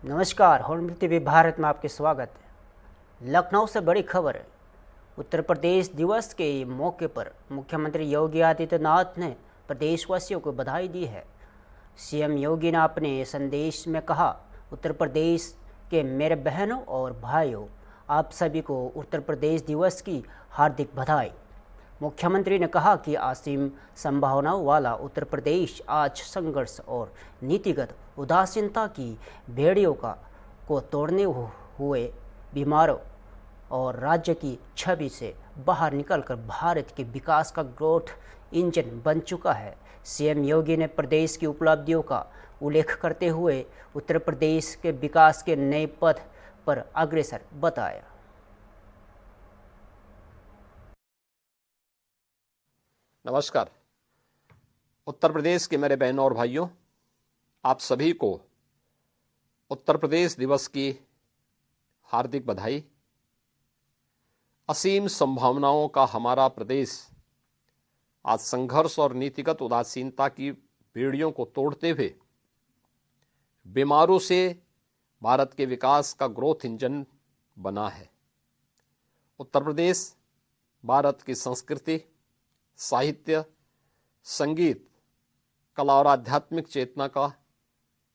नमस्कार, horn TV Bharat में आपके स्वागत है। लखनऊ से बड़ी खबर है। उत्तर प्रदेश दिवस के मौके पर मुख्यमंत्री योगी आदित्यनाथ ने प्रदेशवासियों को बधाई दी है। सीएम योगी ने अपने संदेश में कहा, उत्तर प्रदेश के मेरे बहनों और भाइयों, आप सभी को उत्तर प्रदेश दिवस की हार्दिक बधाई। मुख्यमंत्री ने कहा कि असीम संभावनाओं वाला उत्तर प्रदेश आज संघर्ष और नीतिगत उदासीनता की बेड़ियों को तोड़ने हुए बीमारों और राज्य की छवि से बाहर निकलकर भारत के विकास का ग्रोथ इंजन बन चुका है। सीएम योगी ने प्रदेश की उपलब्धियों का उल्लेख करते हुए उत्तर प्रदेश के विकास के नए पथ पर अग्रसर बताया। नमस्कार। उत्तर प्रदेश के मेरे बहनों और भाइयों, आप सभी को उत्तर प्रदेश दिवस की हार्दिक बधाई। असीम संभावनाओं का हमारा प्रदेश आज संघर्ष और नीतिगत उदासीनता की बेड़ियों को तोड़ते हुए बीमारों से भारत के विकास का ग्रोथ इंजन बना है। उत्तर प्रदेश भारत की संस्कृति, साहित्य, संगीत, कला और आध्यात्मिक चेतना का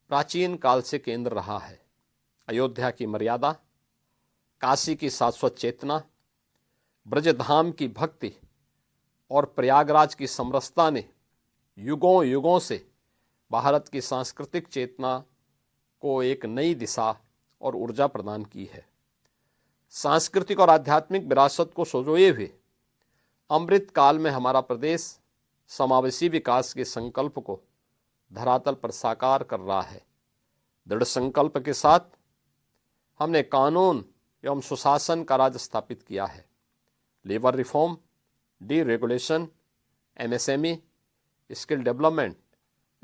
प्राचीन काल से केंद्र रहा है। अयोध्या की मर्यादा, काशी की शाश्वत चेतना, ब्रजधाम की भक्ति और प्रयागराज की समरसता ने युगों युगों से भारत की सांस्कृतिक चेतना को एक नई दिशा और ऊर्जा प्रदान की है। सांस्कृतिक और आध्यात्मिक विरासत को संजोए हुए अमृत काल में हमारा प्रदेश समावेशी विकास के संकल्प को धरातल पर साकार कर रहा है। दृढ़ संकल्प के साथ हमने कानून एवं सुशासन का राज स्थापित किया है। Labour reform, deregulation, MSME, skill development,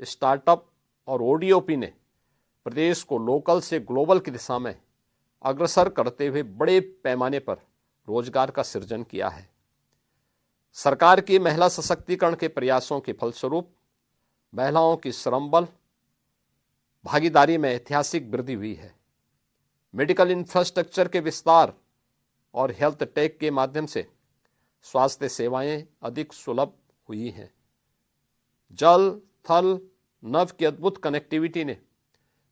startup और ओडीओपी ने प्रदेश को लोकल से ग्लोबल की दिशा में अग्रसर करते हुए बड़े पैमाने पर रोजगार का सृजन किया है। सरकार की महिला सशक्तिकरण के प्रयासों के फलस्वरूप महिलाओं की श्रम बल भागीदारी में ऐतिहासिक वृद्धि हुई है। मेडिकल इंफ्रास्ट्रक्चर के विस्तार और हेल्थ टेक के माध्यम से स्वास्थ्य सेवाएं अधिक सुलभ हुई हैं। जल, थल, नभ की अद्भुत कनेक्टिविटी ने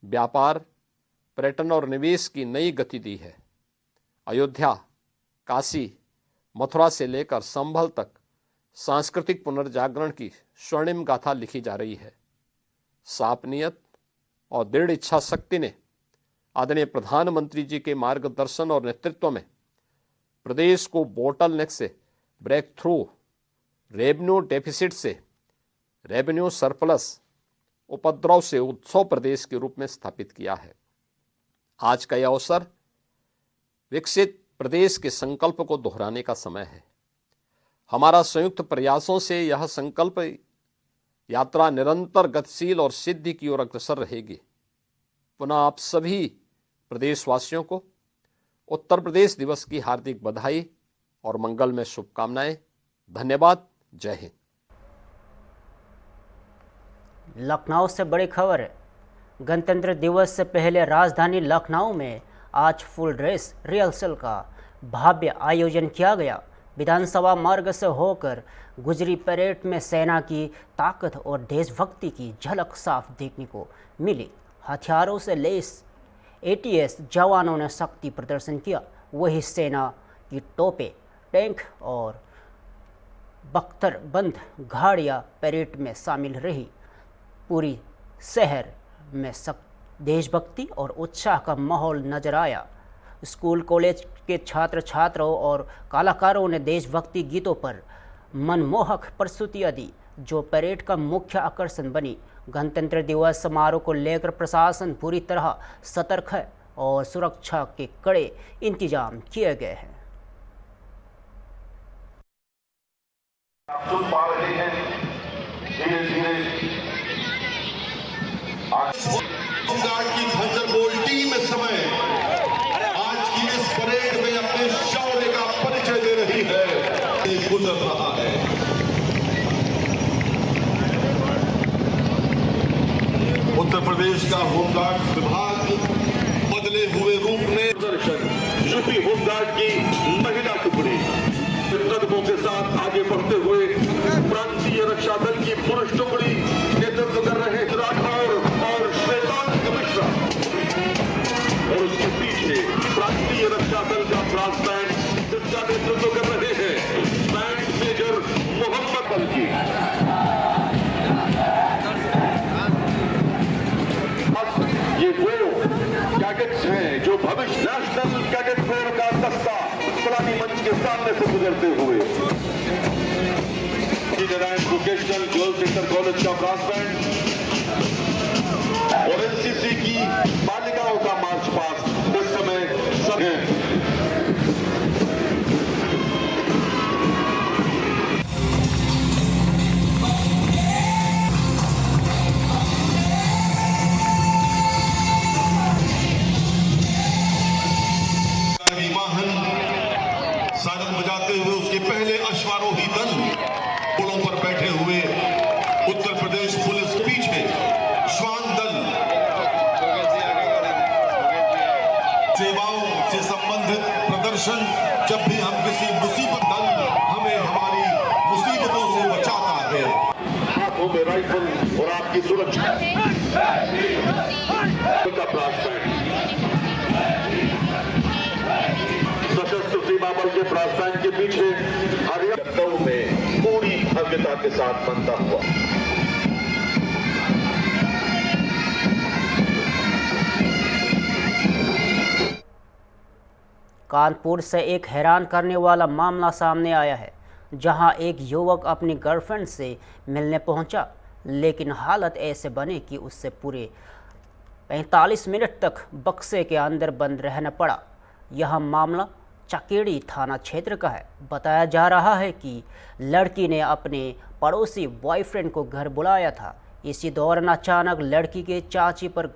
व्यापार, पर्यटन और निवेश की नई गति दी है। अयोध्या, काशी, मथुरा से लेकर संभल तक सांस्कृतिक पुनर्जागरण की स्वर्णिम गाथा लिखी जा रही है। साफ नियत और दृढ़ इच्छा शक्ति ने आदरणीय प्रधानमंत्री जी के मार्गदर्शन और नेतृत्व में प्रदेश को बोटलनेक से ब्रेक थ्रू, रेवेन्यू डेफिसिट से रेवेन्यू सरप्लस, उपद्रव से उत्सव प्रदेश के रूप में स्थापित किया है। आज का यह अवसर विकसित प्रदेश के संकल्प को दोहराने का समय है। हमारा संयुक्त प्रयासों से यह संकल्प यात्रा निरंतर गतिशील और सिद्धि की ओर अग्रसर रहेगी। पुनः आप सभी प्रदेशवासियों को उत्तर प्रदेश दिवस की हार्दिक बधाई और मंगल में शुभकामनाएं। धन्यवाद। जय हिंद। लखनऊ से बड़ी खबर है। गणतंत्र दिवस से पहले राजधानी लखनऊ में आज फुल ड्रेस रिहर्सल का भव्य आयोजन किया गया। विधानसभा मार्ग से होकर गुजरी परेड में सेना की ताकत और देशभक्ति की झलक साफ देखने को मिली। हथियारों से लैस एटीएस जवानों ने शक्ति प्रदर्शन किया, वही सेना की तोपें, टैंक और बख्तरबंद गाड़ियां परेड में शामिल रही। पूरी शहर में देशभक्ति और उत्साह का माहौल नजर आया। स्कूल कॉलेज के छात्र छात्राओं और कलाकारों ने देशभक्ति गीतों पर मनमोहक प्रस्तुतियां दी, जो परेड का मुख्य आकर्षण बनी। गणतंत्र दिवस समारोह को लेकर प्रशासन पूरी तरह सतर्क है और सुरक्षा के कड़े इंतजाम किए गए हैं। होमगार्ड की थंडरबोल्ट टीम इस समय आज की इस परेड में अपने शौर्य का परिचय दे रही है। गुजर रहा है। उत्तर प्रदेश का होमगार्ड विभाग प्रदर्शन यूपी होमगार्ड की महिला टुकड़ी कदमों के साथ आगे बढ़ते हुए प्रांतीय रक्षा दल की पुरुष टुकड़ी नेतृत्व कर रहे राठौर और श्वेतांग मिश्रा और उसके पीछे प्रांतीय रक्षा दल का ब्रास बैंड जिसका नेतृत्व कर रहे हैं बैंड मेजर मोहम्मद बल्कि। ये वो कैडेट्स हैं जो भविष्य नेशनल कैडेट कोर का दस्ता सलामी मंच के सामने से गुजरते हुए Narayan vocational girls inter college का ब्रास बैंड और एनसीसी की बालिकाओं का मार्च पास्ट इस समय सब है। साजन बजाते हुए उसके पहले अश्वारोही दल घोड़ों पर बैठे हुए उत्तर प्रदेश पुलिस पीछे श्वान दल सेवाओं से संबंधित प्रदर्शन जब भी हम किसी मुसीबत दल हमें हमारी मुसीबतों से बचाता है हाथों में राइफल और आपकी सुरक्षा का ब्रास बैंड सशस्त्र सीमा बल के ब्रास बैंड के पीछे हरियाणा में पूरी भव्यता के साथ बनता हुआ कानपुर से एक हैरान करने वाला मामला सामने आया है, जहां एक युवक अपनी गर्लफ्रेंड से मिलने पहुंचा, लेकिन हालत ऐसे बने कि उससे पूरे 45 मिनट तक बक्से के अंदर बंद रहना पड़ा। यह मामला चकेड़ी थाना क्षेत्र का है। बताया जा रहा है कि लड़की ने अपने पड़ोसी बॉयफ्रेंड को घर बुलाया था। इसी दौरान अचानक लड़की के चाची पर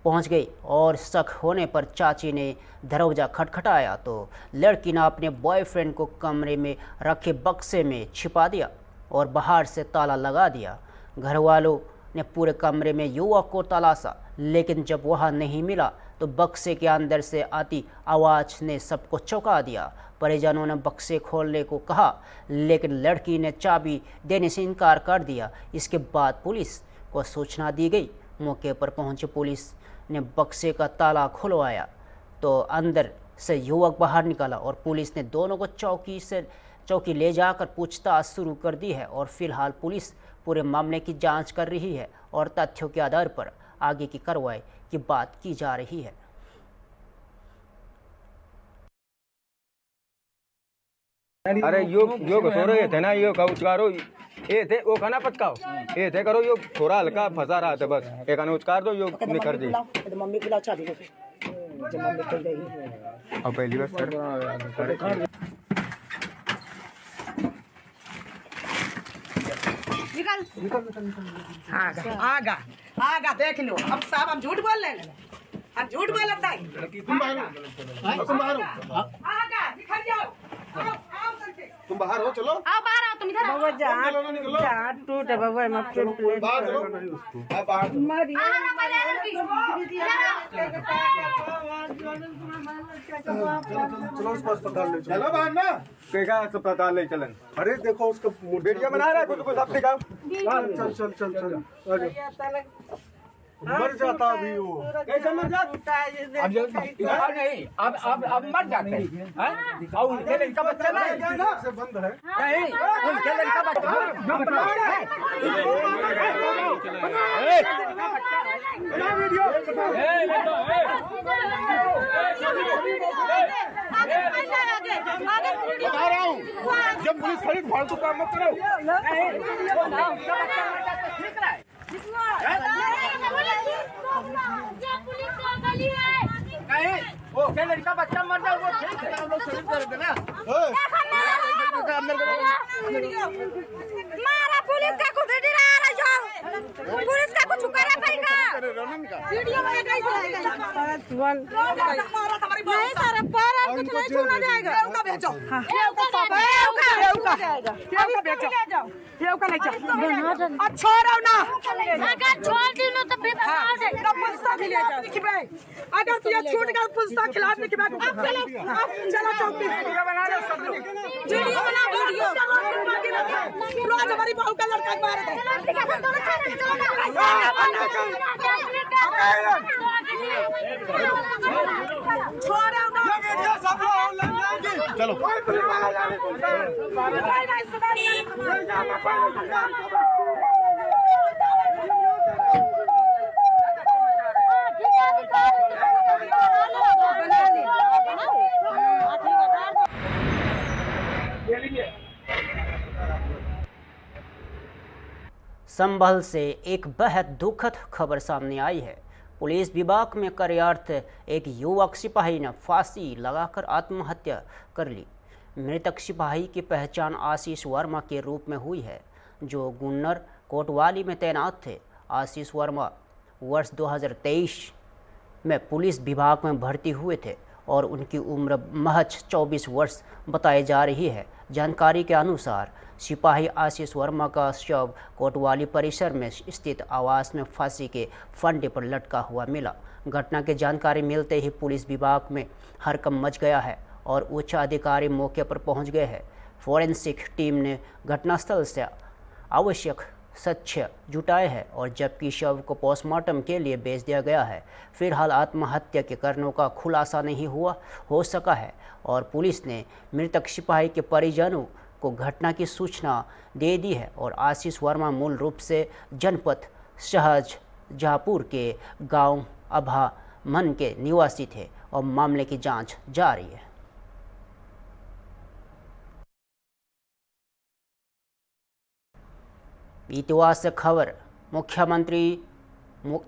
पहुंच गई और शक होने पर चाची ने दरवाज़ा खटखटाया तो लड़की ने अपने बॉयफ्रेंड को कमरे में रखे बक्से में छिपा दिया और बाहर से ताला लगा दिया। घर वालों ने पूरे कमरे में युवक को तलाशा, लेकिन जब वह नहीं मिला तो बक्से के अंदर से आती आवाज़ ने सबको चौंका दिया। परिजनों ने बक्से खोलने को कहा, लेकिन लड़की ने चाबी देने से इनकार कर दिया। इसके बाद पुलिस को सूचना दी गई। मौके पर पहुंची पुलिस ने बक्से का ताला खुलवाया तो अंदर से युवक बाहर निकला और पुलिस ने दोनों को चौकी ले जाकर पूछताछ शुरू कर दी है और फिलहाल पुलिस पूरे मामले की जांच कर रही है और तथ्यों के आधार पर आगे की कार्रवाई की बात की जा रही है। अरे यो सो रहे थे ना, यो उचकारो ये थे वो खाना पचकाओ ये थे करो, यो थोड़ा हल्का फंसा रहा था बस एक खाना उचकार दो, यो निकल दी मम्मी को लाचा दी जब मम्मी को गई अब पहली बार सर आगा आगा देख लो। अब साहब हम झूठ बोल रहे हैं, हम झूठ बोल रहे हैं। आगा दिखा जाओ, आओ करके तुम बाहर हो, चलो आओ बाहर आओ, तुम इधर आओ। बाबा जहाँ टूटे बाबा मत मारी चलो उसको अस्पताल ले चलो बाहर ना केगा अस्पताल ले चलन। अरे देखो उसका वीडियो बना रहा है कुछ सब दिखाओ। चल चल चल चल मर जाता अभी वो कैसे मर जाता अब नहीं अब मर जाते हैं। और उनके लड़का बच्चा नहीं से बंद है नहीं, उनके लड़का बच्चा बता रहा हूँ, जब पुलिस खड़ी फालतू काम मत करो। वो क्या लड़का बच्चा मर जाए वो ठीक है, हम लोग सही कर देना। मारा पुलिस का कुछ वीडियो आ रहा है, पुलिस का कुछ करे पाएगा वीडियो में नहीं सर, पर अब कुछ नहीं छोड़ा जाएगा। भेजो, अब छोड़ो ना, अगर छोड़ दी तो फिर बताओ दे। पुस्तक मिलेगा। अगर तू ये छूट गया पुस्तक खिलाने के बाद अब चलो चौकी वीडियो बना वीडियो रोज हमारी बहू का लड़का मार दे। छोड़ो ना, चलो संभल से एक बेहद दुखद खबर सामने आई है। पुलिस विभाग में कार्यरत एक युवक सिपाही ने फांसी लगाकर आत्महत्या कर ली। मृतक सिपाही की पहचान आशीष वर्मा के रूप में हुई है, जो गुन्नर कोतवाली में तैनात थे। आशीष वर्मा वर्ष 2023 में पुलिस विभाग में भर्ती हुए थे और उनकी उम्र महज 24 वर्ष बताई जा रही है। जानकारी के अनुसार सिपाही आशीष वर्मा का शव कोतवाली परिसर में स्थित आवास में फांसी के फंदे पर लटका हुआ मिला। घटना की जानकारी मिलते ही पुलिस विभाग में हड़कंप मच गया है और उच्च अधिकारी मौके पर पहुंच गए हैं। फोरेंसिक टीम ने घटनास्थल से आवश्यक साक्ष्य जुटाए हैं और जबकि शव को पोस्टमार्टम के लिए भेज दिया गया है। फिलहाल आत्महत्या के कारणों का खुलासा नहीं हो सका है और पुलिस ने मृतक सिपाही के परिजनों को घटना की सूचना दे दी है और आशीष वर्मा मूल रूप से जनपद शाहजहाँपुर के गांव अभामन के निवासी थे और मामले की जांच जारी है। इतवार से खबर। मुख्यमंत्री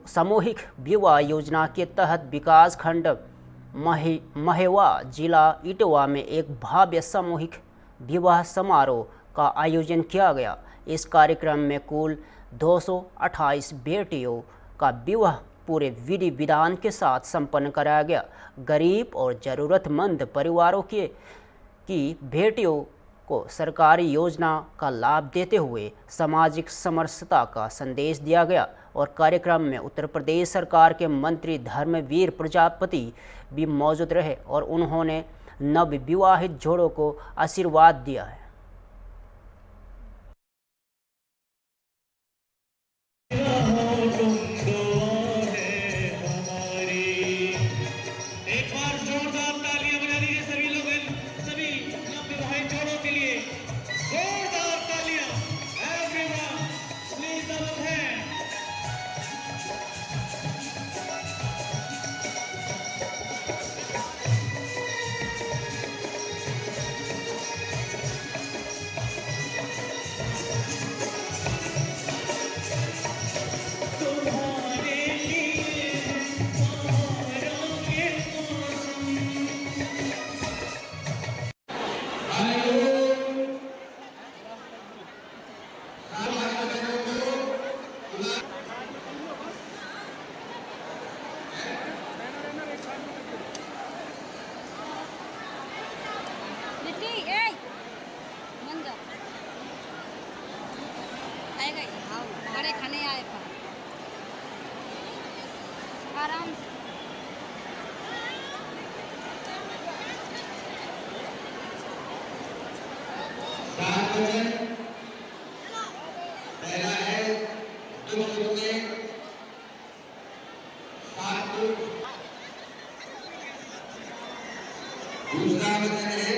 सामूहिक विवाह योजना के तहत विकास खंड महेवा जिला इटवा में एक भव्य सामूहिक विवाह समारोह का आयोजन किया गया। इस कार्यक्रम में कुल 228 बेटियों का विवाह पूरे विधि विधान के साथ संपन्न कराया गया। गरीब और ज़रूरतमंद परिवारों की बेटियों को सरकारी योजना का लाभ देते हुए सामाजिक समरसता का संदेश दिया गया और कार्यक्रम में उत्तर प्रदेश सरकार के मंत्री धर्मवीर प्रजापति भी मौजूद रहे और उन्होंने नवविवाहित जोड़ों को आशीर्वाद दिया है। बड़े खाने आए पर आराम से। पहला है दूसरे दूसरा वचन है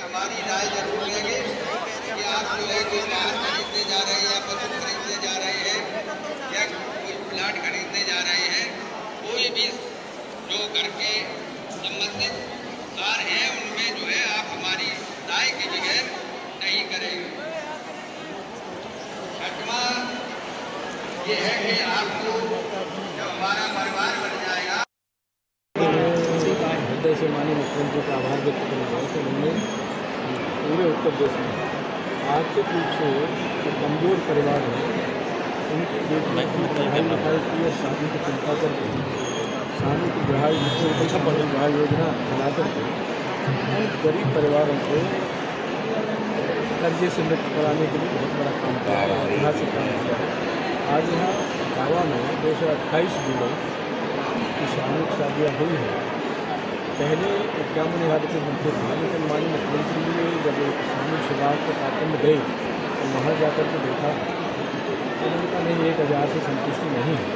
हमारी राय जरूर लेंगे कि आप जो है कि बाहर खरीदने जा रहे हैं या पशु खरीदने जा रहे हैं या कोई प्लाट खरीदने जा रहे हैं, कोई भी जो घर के संबंधित कार्य हैं उनमें जो है आप हमारी राय की जगह नहीं करेंगे। छठवां ये है कि आपको जब हमारा परिवार बन जाएगा हृदय से माननीय मुख्यमंत्री का आभार व्यक्त करना है कि उन्होंने पूरे उत्तर प्रदेश में आर्थिक रूप से जो कमजोर परिवार है उनकी बेटियों की पढ़ाई लिखाई की और शादी की चिंता करके शादी की विवाह योजना चला करके उन गरीब परिवारों को कर्जे से मुक्त कराने के लिए बहुत बड़ा काम किया है, ऐतिहासिक काम किया है। आज यहाँ गाँव में 228 जुलाई की सामूहिक शादियाँ हुई हैं। पहले इक्यावन हादसे बनते थे, लेकिन माननीय मुख्यमंत्री जी ने जब सामूहिक विवाह के कार्यक्रम में गए तो वहाँ जाकर के देखा तो उन्होंने कहा नहीं 1000 से संतुष्टि नहीं है,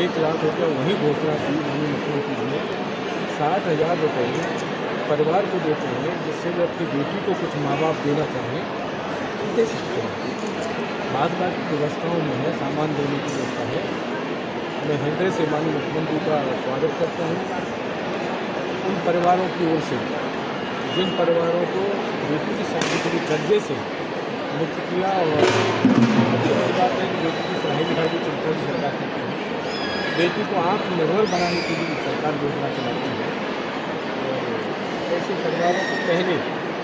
1 लाख रुपये वहीं घोषणा की माननीय मुख्यमंत्री जी ने। 60,000 रुपये परिवार को देते हैं जिससे वे अपनी बेटी को कुछ माँ बाप देना चाहें तो दे सकते हैं। बाद बाकी व्यवस्थाओं में है, सामान देने की व्यवस्था है। मैं हृदय से माननीय मुख्यमंत्री का स्वागत करता हूँ। उन परिवारों की ओर से जिन परिवारों को बेटी की शादी के लिए कर्जे से मुक्त किया और अच्छी बात है कि बेटी की पढ़ाई लिखाई की चिंता भी सरकार करती है, बेटी को आत्मनिर्भर बनाने के लिए सरकार योजना चलाती है। ऐसे परिवारों को पहले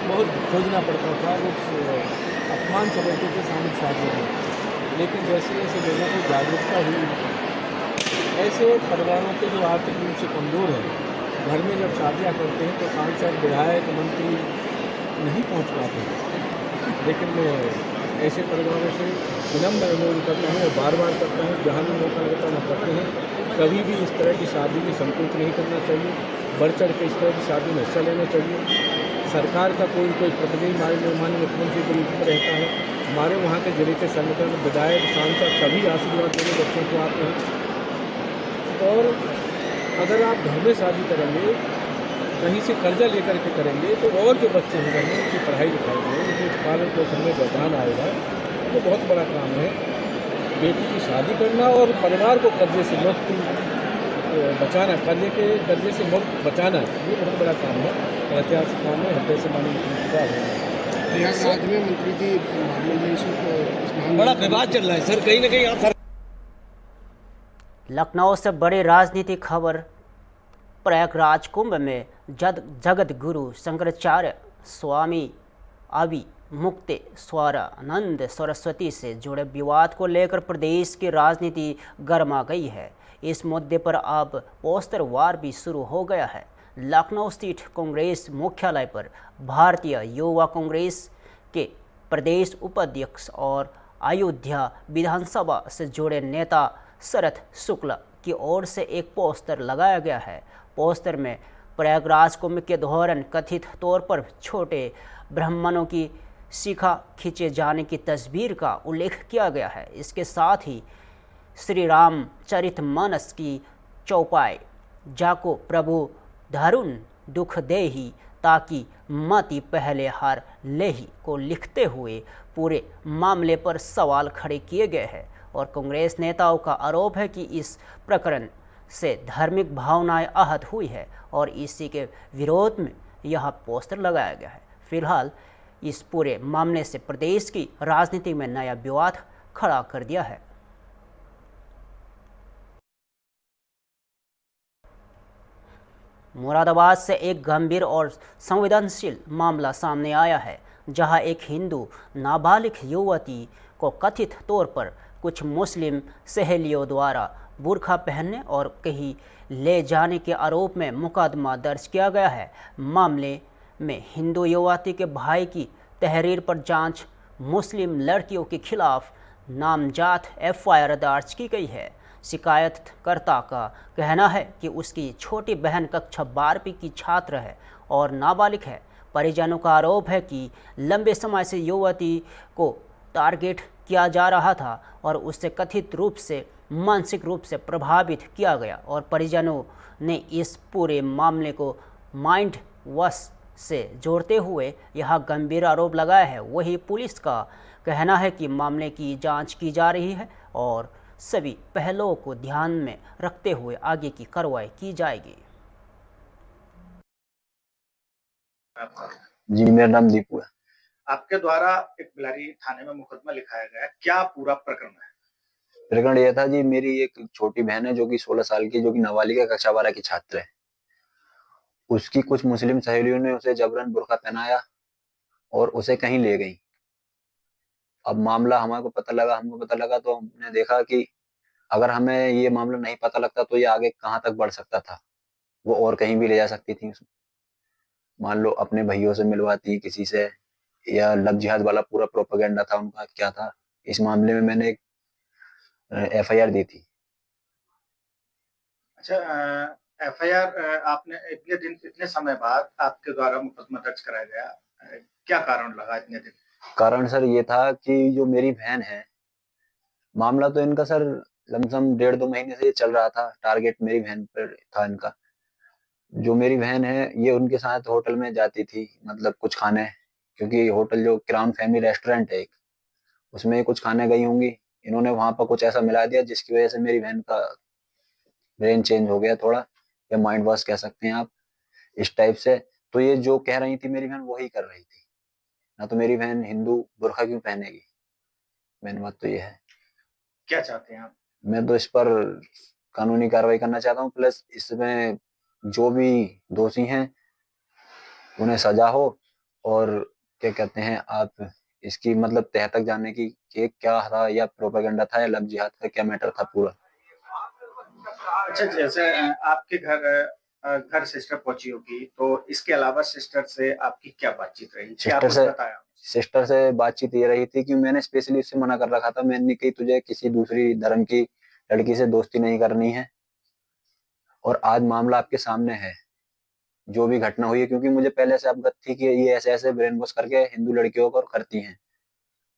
बहुत खोजना पड़ता था, लोग अपमान समझते थे सामूहिक शादियों में, लेकिन जैसे जैसे लोगों को जागरूकता हुई ऐसे परिवारों के जो आर्थिक रूप से कमज़ोर हैं घर में जब शादियाँ करते हैं तो सांसद विधायक मंत्री नहीं पहुँच पाते। लेकिन मैं ऐसे परिवारों से विनम्र अनुरोध करता हूँ और बार बार करता हूँ, जहाँ भी मौका लगता है करते हैं, कभी भी इस तरह की शादी में संकोच नहीं करना चाहिए, बढ़ चढ़ के इस तरह की शादी में हिस्सा लेना चाहिए। सरकार का कोई प्रतिनिधि माननीय मुख्यमंत्री के रूप में रहता है, हमारे वहाँ के जिले के संगठन विधायक सांसद सभी आशीर्वाद देने बच्चों को आते हैं। और अगर आप घर में शादी करेंगे, कहीं से कर्जा लेकर के करेंगे तो और जो बच्चे हैं घर में उनकी पढ़ाई लिखाई में उनके पालन पोषण में व्यवधान आएगा। ये बहुत बड़ा काम है, बेटी की शादी करना और परिवार को कर्जे से मुक्त बचाना, कर्जे से मुक्त बचाना, ये बहुत बड़ा काम है, ऐतिहासिक काम है। हृदय से माननीय मुख्यमंत्री का आभार। राज्य में मंत्री जी मामले में इसको बड़ा विवाद चल रहा है सर, कहीं ना कहीं आप लखनऊ से बड़ी राजनीतिक खबर। प्रयागराज कुंभ में जगत गुरु शंकराचार्य स्वामी अवि मुक्ते स्वरानंद सरस्वती से जुड़े विवाद को लेकर प्रदेश की राजनीति गर्मा गई है। इस मुद्दे पर अब पोस्टर वार भी शुरू हो गया है। लखनऊ स्थित कांग्रेस मुख्यालय पर भारतीय युवा कांग्रेस के प्रदेश उपाध्यक्ष और अयोध्या विधानसभा से जुड़े नेता शरद शुक्ला की ओर से एक पोस्टर लगाया गया है। पोस्टर में प्रयागराज कुंभ के दौरान कथित तौर पर छोटे ब्राह्मणों की शिखा खींचे जाने की तस्वीर का उल्लेख किया गया है। इसके साथ ही श्री रामचरितमानस की चौपाई जाको प्रभु दारुण दुख देहि ताकि मति पहले हार लेहि को लिखते हुए पूरे मामले पर सवाल खड़े किए गए हैं। और कांग्रेस नेताओं का आरोप है कि इस प्रकरण से धार्मिक भावनाएं आहत हुई है और इसी के विरोध में यह पोस्टर लगाया गया है। फिलहाल इस पूरे मामले से प्रदेश की राजनीति में नया विवाद खड़ा कर दिया है। मुरादाबाद से एक गंभीर और संवेदनशील मामला सामने आया है, जहां एक हिंदू नाबालिग युवती को कथित तौर पर कुछ मुस्लिम सहेलियों द्वारा बुर्का पहनने और कहीं ले जाने के आरोप में मुकदमा दर्ज किया गया है। मामले में हिंदू युवती के भाई की तहरीर पर जांच मुस्लिम लड़कियों के खिलाफ नामजद एफआईआर दर्ज की गई है। शिकायतकर्ता का कहना है कि उसकी छोटी बहन कक्षा 12वीं की छात्र है और नाबालिग है। परिजनों का आरोप है कि लंबे समय से युवती को टारगेट किया जा रहा था और उससे कथित रूप से मानसिक रूप से प्रभावित किया गया और परिजनों ने इस पूरे मामले को माइंड वॉश से जोड़ते हुए यह गंभीर आरोप लगाया है। वही पुलिस का कहना है कि मामले की जांच की जा रही है और सभी पहलुओं को ध्यान में रखते हुए आगे की कार्रवाई की जाएगी। जी, मेरा नाम दीपू है। आपके द्वारा एक बिलारी थाने में मुकदमा लिखाया गया, क्या पूरा प्रकरण है? प्रकरण यह था जी, मेरी एक छोटी बहन है जो कि 16 साल की, जो कि नाबालिग है, कक्षा 12 की छात्र है। उसकी कुछ मुस्लिम सहेलियों ने उसे जबरन बुर्का पहनाया और उसे कहीं ले गई। अब मामला हमको पता लगा तो हमने देखा कि अगर हमें ये मामला नहीं पता लगता तो ये आगे कहाँ तक बढ़ सकता था, वो और कहीं भी ले जा सकती थी। मान लो अपने भैयों से मिलवाती किसी से, या लव जिहाद वाला पूरा प्रोपेगेंडा था उनका क्या था। इस मामले में मैंने एक FIR दी थी। अच्छा, FIR आपने इतने समय बाद आपके द्वारा मुकदमा दर्ज कराया गया, क्या कारण लगा इतने दिन? कारण सर ये था कि जो मेरी बहन है, मामला तो इनका सर लमसम 1.5-2 महीने से चल रहा था। टारगेट मेरी बहन पर था इनका। जो मेरी बहन है ये उनके साथ होटल में जाती थी, मतलब कुछ खाने, क्योंकि होटल जो क्राउन फैमिली रेस्टोरेंट है एक, उसमें कुछ खाने गई होंगी। इन्होंने वहां पर कुछ ऐसा मिला दिया जिसकी वजह से मेरी बहन का ब्रेन चेंज हो गया थोड़ा, या माइंड वॉश कह सकते हैं आप, इस टाइप से। तो ये जो कह रही थी मेरी बहन वही कर रही थी। ना तो मेरी बहन हिंदू बुर्खा क्यों पहनेगी, मेन बात तो ये है। क्या चाहते हैं आप? मैं तो इस पर कानूनी कार्रवाई करना चाहता हूँ, प्लस इसमें जो भी दोषी हैं उन्हें सजा हो, और क्या कहते हैं आप, इसकी मतलब तह तक जानने की कि क्या था, या प्रोपेगेंडा था, या लव जिहाद का क्या मैटर था पूरा। अच्छा, जैसे आपके घर सिस्टर पहुंची होगी, तो इसके अलावा सिस्टर से आपकी क्या बातचीत रही? क्या कुछ बताया? सिस्टर से बातचीत ये रही थी कि मैंने स्पेशली उससे मना कर रखा था, मैंने कही तुझे किसी दूसरी धर्म की लड़की से दोस्ती नहीं करनी है, और आज मामला आपके सामने है, जो भी घटना हुई है, क्योंकि मुझे पहले से अवगत थी कि ये ऐसे ऐसे ब्रेन वॉश करके हिंदू लड़कियों को करती हैं।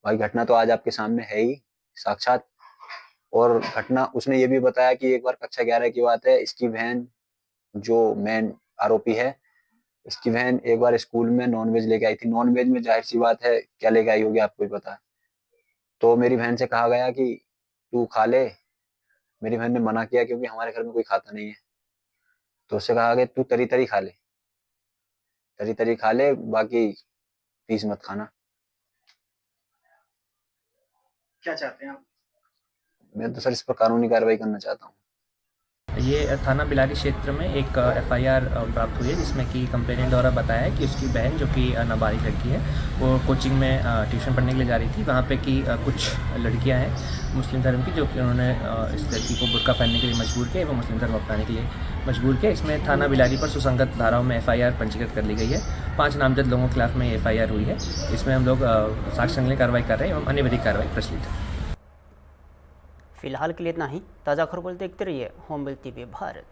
भाई घटना तो आज आपके सामने है ही साक्षात। और घटना उसने ये भी बताया कि एक बार कक्षा 11 की बात है, इसकी बहन जो मेन आरोपी है, इसकी बहन एक बार स्कूल में नॉनवेज लेके आई थी। नॉनवेज में जाहिर सी बात है क्या लेके आई होगी आपको भी पता है। तो मेरी बहन से कहा गया कि तू खा ले। मेरी बहन ने मना किया क्योंकि हमारे घर में कोई खाता नहीं है। तो उससे कहा गया तू तरी तरी खा ले, तरी तरी खा ले, बाकी पीस मत खाना। क्या चाहते हैं आप? मैं तो सर इस पर कानूनी कार्रवाई करना चाहता हूँ। ये थाना बिलारी क्षेत्र में एक FIR प्राप्त हुई है, जिसमें कि कंप्लेनेंट द्वारा बताया है कि उसकी बहन जो कि नाबालिग लड़की है, वो कोचिंग में ट्यूशन पढ़ने के लिए जा रही थी। वहाँ पे कि कुछ लड़कियां हैं मुस्लिम धर्म की, जो कि उन्होंने इस लड़की को बुर्का पहनने के लिए मजबूर किया एवं मुस्लिम धर्म अपनाने के लिए मजबूर किया। इसमें थाना बिलारी पर सुसंगत धाराओं में FIR पंजीकृत कर ली गई है। 5 नामजद लोगों के खिलाफ में FIR हुई है। इसमें हम लोग साक्ष्य संकलन कार्रवाई कर रहे हैं एवं अन्य विधिक कार्रवाई प्रचलित है। फिलहाल के लिए इतना ही। ताज़ा खबरों देखते रहिए होमबिल TV भारत।